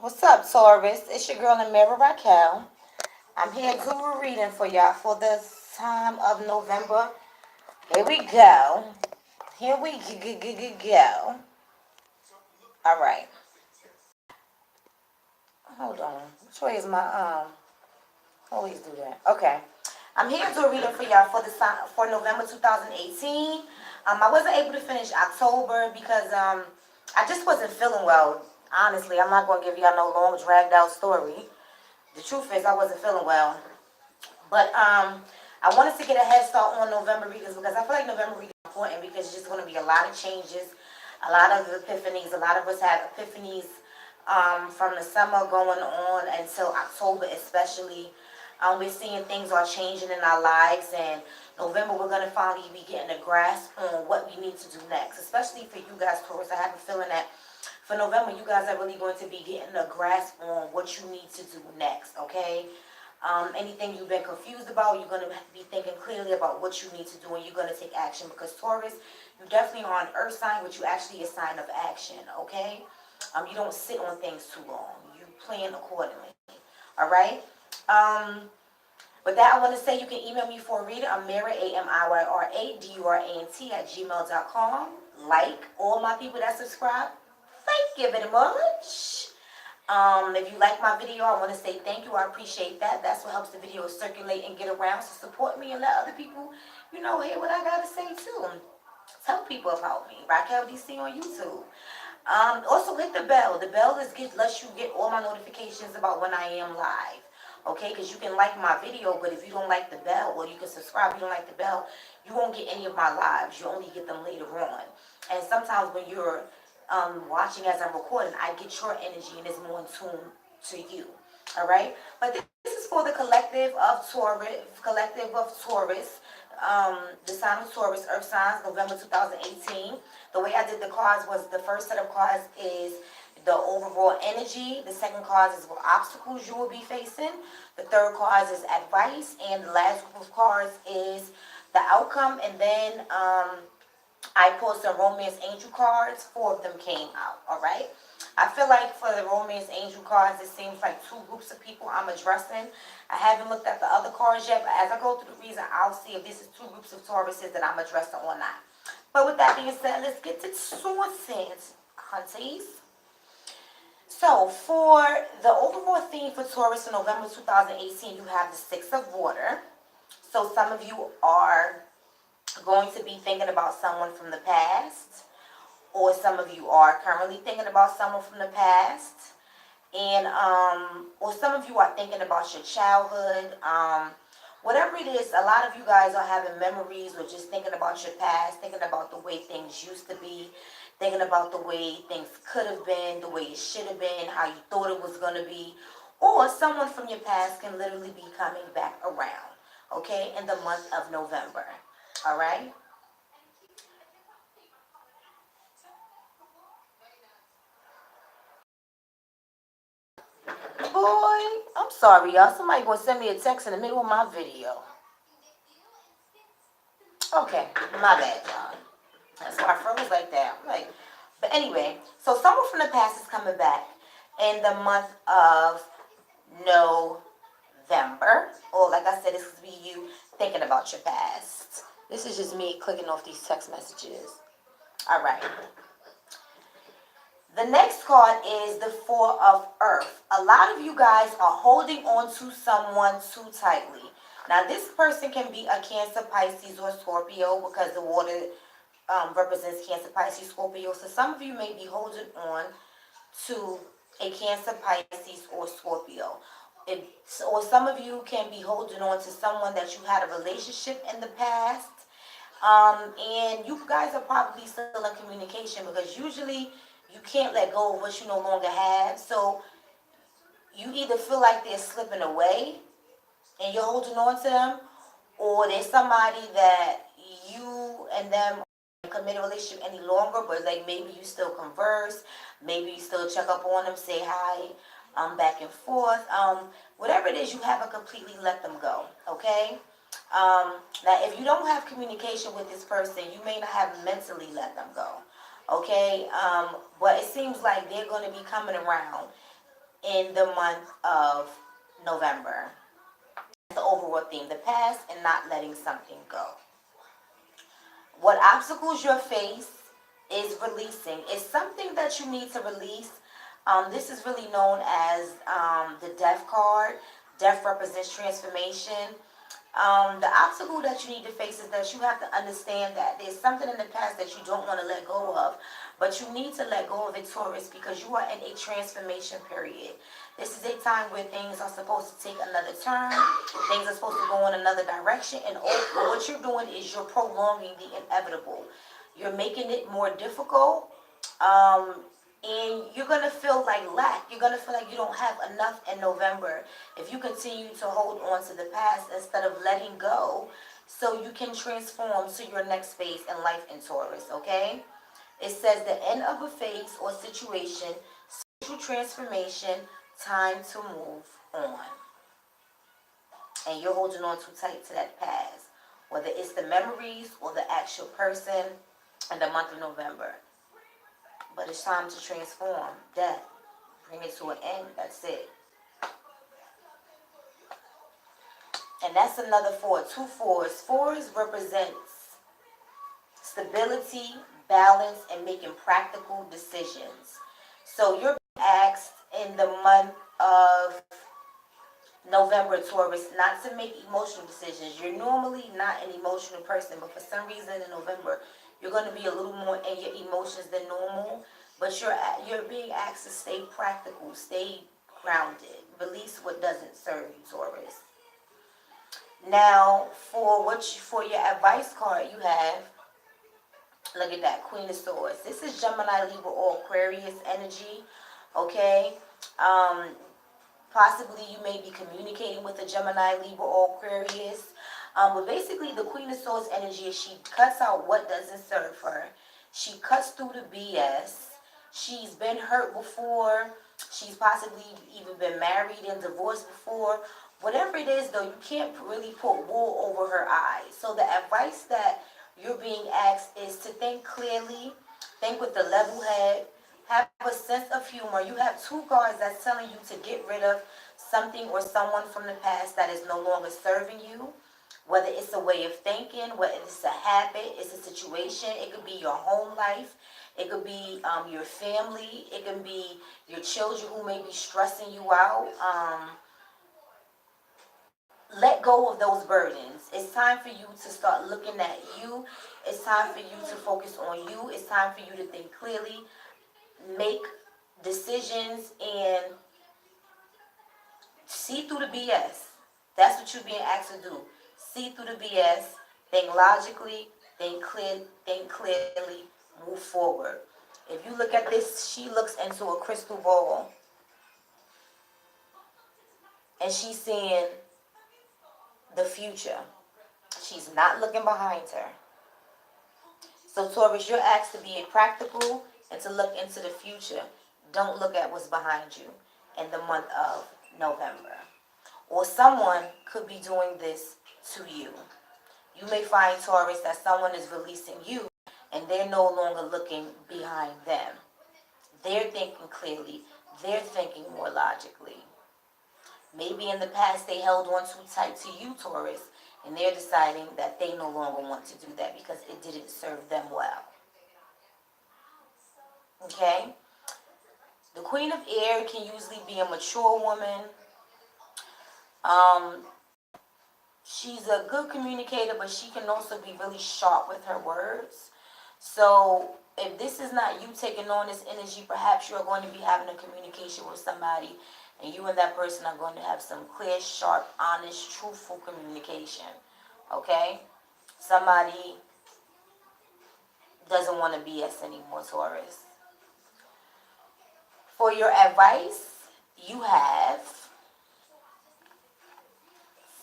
What's up, Taurus? It's your girl Amiyra Raquel. I'm here guru reading for y'all for this time of November. Here we go. Here we go. All right. Hold on. Which way is my always do that. Okay. I'm here to do a reading for y'all for for November 2018. I wasn't able to finish October because I just wasn't feeling well. Honestly, I'm not gonna give y'all no long dragged out story. The truth is I wasn't feeling well. But I wanted to get a head start on November readings because I feel like November readings is important because it's just going to be a lot of changes, a lot of epiphanies. A lot of us have epiphanies from the summer going on until October, especially. We're seeing things are changing in our lives, and November we're going to finally be getting a grasp on what we need to do next, especially for you guys, Taurus. I have a feeling that for November, you guys are really going to be getting a grasp on what you need to do next, okay? Anything you've been confused about, you're going to be thinking clearly about what you need to do, and you're going to take action because Taurus, you definitely are an earth sign, but you actually a sign of action, okay? You don't sit on things too long. You plan accordingly, all right? With that, I want to say you can email me for a reading. Amiyra, AMIYRA, DURANT@gmail.com. Like all my people that subscribe. Thank you very much. If you like my video, I want to say thank you. I appreciate that. That's what helps the video circulate and get around. So support me and let other people, hear what I got to say too. Tell people about me. Raquel DC on YouTube. Also hit the bell. The bell lets you get all my notifications about when I am live. Okay, because you can like my video, but if you don't like the bell, or you can subscribe, you don't like the bell, you won't get any of my lives. You only get them later on. And sometimes when you're watching as I'm recording, I get your energy and it's more in tune to you. All right, but this is for the collective of Taurus, the sign of Taurus, Earth signs, November 2018. The way I did the cards was the first set of cards is the overall energy. The second card is what obstacles you will be facing. The third card is advice, and the last group of cards is the outcome. And then I pulled some romance angel cards. 4 of them came out. All right. I feel like for the romance angel cards, it seems like 2 groups of people I'm addressing. I haven't looked at the other cards yet, but as I go through the reason, I'll see if this is 2 groups of Tauruses that I'm addressing or not. But with that being said, let's get to sources, hunties. So for the overall theme for Taurus in November 2018, you have the 6 of water. So some of you are going to be thinking about someone from the past, or some of you are currently thinking about someone from the past, and or some of you are thinking about your childhood. Whatever it is, a lot of you guys are having memories or just thinking about your past, thinking about the way things used to be, thinking about the way things could have been, the way it should have been, how you thought it was going to be, or someone from your past can literally be coming back around, okay, in the month of November, all right? Boy, I'm sorry, y'all. Somebody gonna send me a text in the middle of my video. Okay, my bad, y'all. That's why I froze like that. But anyway, so someone from the past is coming back in the month of November. Or like I said, this could be you thinking about your past. This is just me clicking off these text messages. All right. The next card is the 4 of Earth. A lot of you guys are holding on to someone too tightly. Now, this person can be a Cancer, Pisces, or Scorpio because the water represents Cancer, Pisces, Scorpio. So some of you may be holding on to a Cancer, Pisces, or Scorpio. Or some of you can be holding on to someone that you had a relationship in the past. And you guys are probably still in communication because usually you can't let go of what you no longer have. So you either feel like they're slipping away and you're holding on to them, or there's somebody that you and them committed a relationship any longer, but like maybe you still converse, maybe you still check up on them, say hi, back and forth. Whatever it is, you haven't completely let them go, okay? Now, if you don't have communication with this person, you may not have mentally let them go, okay? But it seems like they're going to be coming around. in the month of November. That's the overall theme, the past and not letting something go. What obstacles you face is releasing. It's something that you need to release. This is really known as the death card. Death represents transformation. The obstacle that you need to face is that you have to understand that there's something in the past that you don't want to let go of, but you need to let go of it, Taurus, because you are in a transformation period. This is a time where things are supposed to take another turn, things are supposed to go in another direction, and what you're doing is you're prolonging the inevitable. You're making it more difficult, and you're going to feel like lack. You're going to feel like you don't have enough in November if you continue to hold on to the past instead of letting go so you can transform to your next phase in life in Taurus, okay? It says the end of a phase or situation, spiritual transformation, time to move on. And you're holding on too tight to that past, whether it's the memories or the actual person in the month of November. But it's time to transform, death, bring it to an end, that's it. And that's another four, two fours. Fours represents stability, balance, and making practical decisions. So you're asked in the month of November, Taurus, not to make emotional decisions. You're normally not an emotional person, but for some reason in November, you're going to be a little more in your emotions than normal. But you're being asked to stay practical, stay grounded, release what doesn't serve you, Taurus. Now, for your advice card, you have, look at that, Queen of Swords. This is Gemini, Libra, or Aquarius energy. Okay. Possibly you may be communicating with a Gemini, Libra, or Aquarius. But basically, the Queen of Swords energy is she cuts out what doesn't serve her. She cuts through the BS. She's been hurt before. She's possibly even been married and divorced before. Whatever it is, though, you can't really put wool over her eyes. So the advice that you're being asked is to think clearly, think with the level head, have a sense of humor. You have two cards that's telling you to get rid of something or someone from the past that is no longer serving you. Whether it's a way of thinking, whether it's a habit, it's a situation. It could be your home life. It could be your family. It can be your children who may be stressing you out. Let go of those burdens. It's time for you to start looking at you. It's time for you to focus on you. It's time for you to think clearly, make decisions, and see through the BS. That's what you're being asked to do. See through the BS, think logically, think clearly, move forward. If you look at this, she looks into a crystal ball, and she's seeing the future. She's not looking behind her. So Taurus, you're asked to be practical and to look into the future. Don't look at what's behind you in the month of November. Or someone could be doing this to you. You may find, Taurus, that someone is releasing you and they're no longer looking behind them. They're thinking clearly. They're thinking more logically. Maybe in the past they held on too tight to you, Taurus, and they're deciding that they no longer want to do that because it didn't serve them well. Okay? The Queen of Air can usually be a mature woman. She's a good communicator, but she can also be really sharp with her words. So if this is not you taking on this energy, perhaps you're going to be having a communication with somebody, and you and that person are going to have some clear, sharp, honest, truthful communication. Okay? Somebody doesn't want to BS anymore, Taurus. For your advice, you have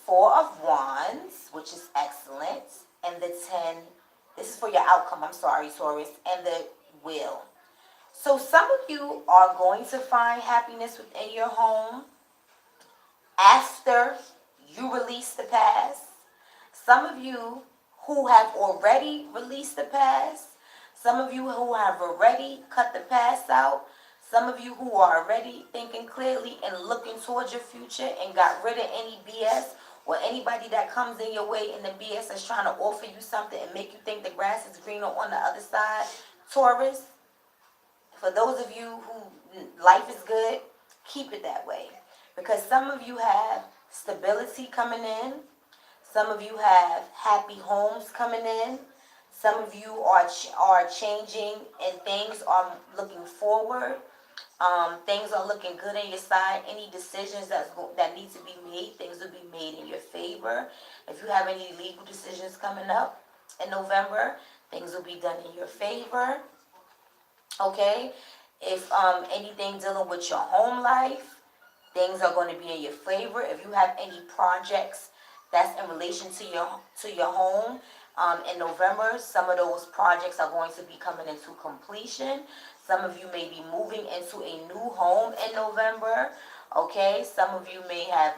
Four of Wands, which is excellent, and the 10, this is for your outcome, I'm sorry, Taurus, and the Wheel. So some of you are going to find happiness within your home after you release the past. Some of you who have already released the past. Some of you who have already cut the past out. Some of you who are already thinking clearly and looking towards your future and got rid of any BS or anybody that comes in your way in the BS that's trying to offer you something and make you think the grass is greener on the other side. Taurus, for those of you who life is good, keep it that way. Because some of you have stability coming in. Some of you have happy homes coming in. Some of you are changing and things are looking forward. Things are looking good on your side. Any decisions that need to be made, things will be made in your favor. If you have any legal decisions coming up in November, things will be done in your favor. Okay? If anything dealing with your home life, things are going to be in your favor. If you have any projects that's in relation to your home in November, some of those projects are going to be coming into completion. Some of you may be moving into a new home in November. Okay, some of you may have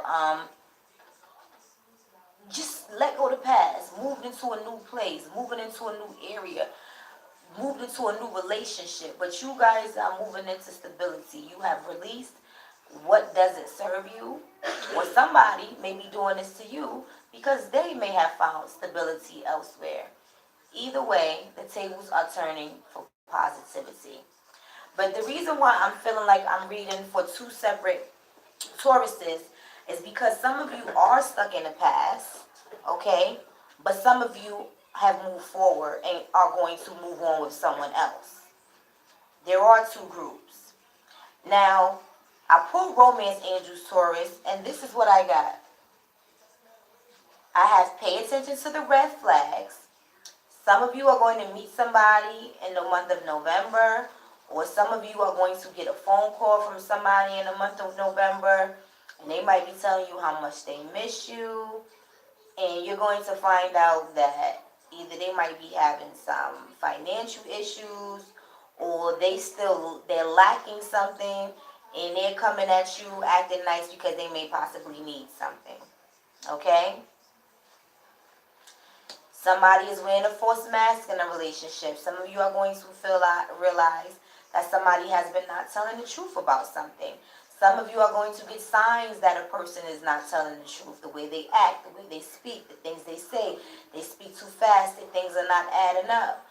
just let go of the past, moved into a new place, moving into a new area, moved into a new relationship. But you guys are moving into stability. You have released what doesn't serve you, or somebody may be doing this to you because they may have found stability elsewhere. Either way, the tables are turning for positivity. But the reason why I'm feeling like I'm reading for two separate Tauruses is because some of you are stuck in the past, okay? But some of you have moved forward and are going to move on with someone else. There are two groups. Now, I pulled Romance Angels, Taurus, and this is what I got. I have pay attention to the red flags. Some of you are going to meet somebody in the month of November, or some of you are going to get a phone call from somebody in the month of November, and they might be telling you how much they miss you, and you're going to find out that either they might be having some financial issues, or they're lacking something, and they're coming at you acting nice because they may possibly need something. Okay? Somebody is wearing a false mask in a relationship. Some of you are going to realize that somebody has been not telling the truth about something. Some of you are going to get signs that a person is not telling the truth. The way they act, the way they speak, the things they say. They speak too fast, and things are not adding up.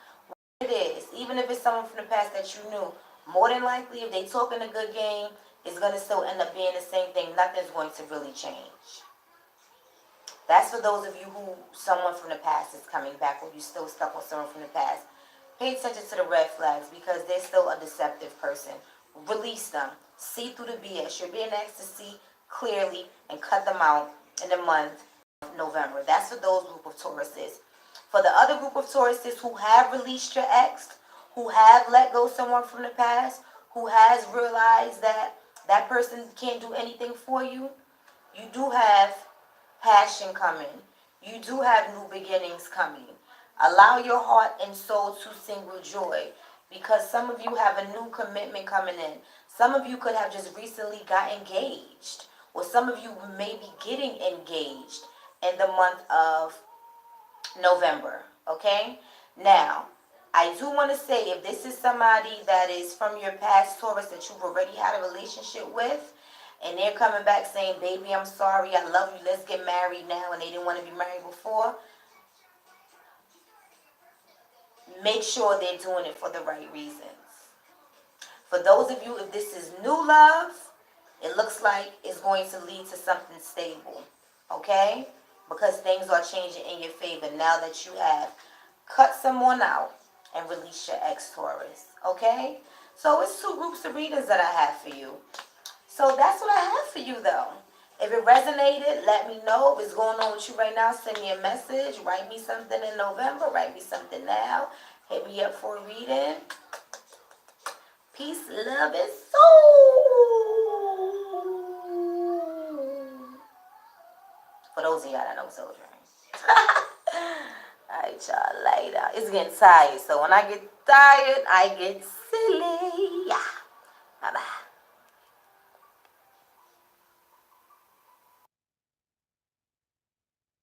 What it is, even if it's someone from the past that you knew, more than likely, if they talking a good game, it's going to still end up being the same thing. Nothing's going to really change. That's for those of you who someone from the past is coming back, or you still stuck with someone from the past. Pay attention to the red flags because they're still a deceptive person. Release them. See through the BS. You're being asked to see clearly and cut them out in the month of November. That's for those group of Tauruses. For the other group of Tauruses who have released your ex, who have let go someone from the past, who has realized that that person can't do anything for you, you do have passion coming. You do have new beginnings coming. Allow your heart and soul to sing with joy because some of you have a new commitment coming in. Some of you could have just recently got engaged, or some of you may be getting engaged in the month of November. Okay? Now, I do want to say, if this is somebody that is from your past, Taurus, that you've already had a relationship with, and they're coming back saying, baby, I'm sorry, I love you, let's get married now, and they didn't want to be married before, make sure they're doing it for the right reasons. For those of you, if this is new love, it looks like it's going to lead to something stable. Okay? Because things are changing in your favor now that you have cut someone out and released your ex-Taurus. Okay? So it's two groups of readings that I have for you. So that's what I have for you, though. If it resonated, let me know. If it's going on with you right now, send me a message. Write me something in November. Write me something now. Hit me up for a reading. Peace, love, and soul. For those of y'all that know Soul Train. Alright, y'all, later. It's getting tired. So when I get tired, I get silly. Yeah. Bye-bye.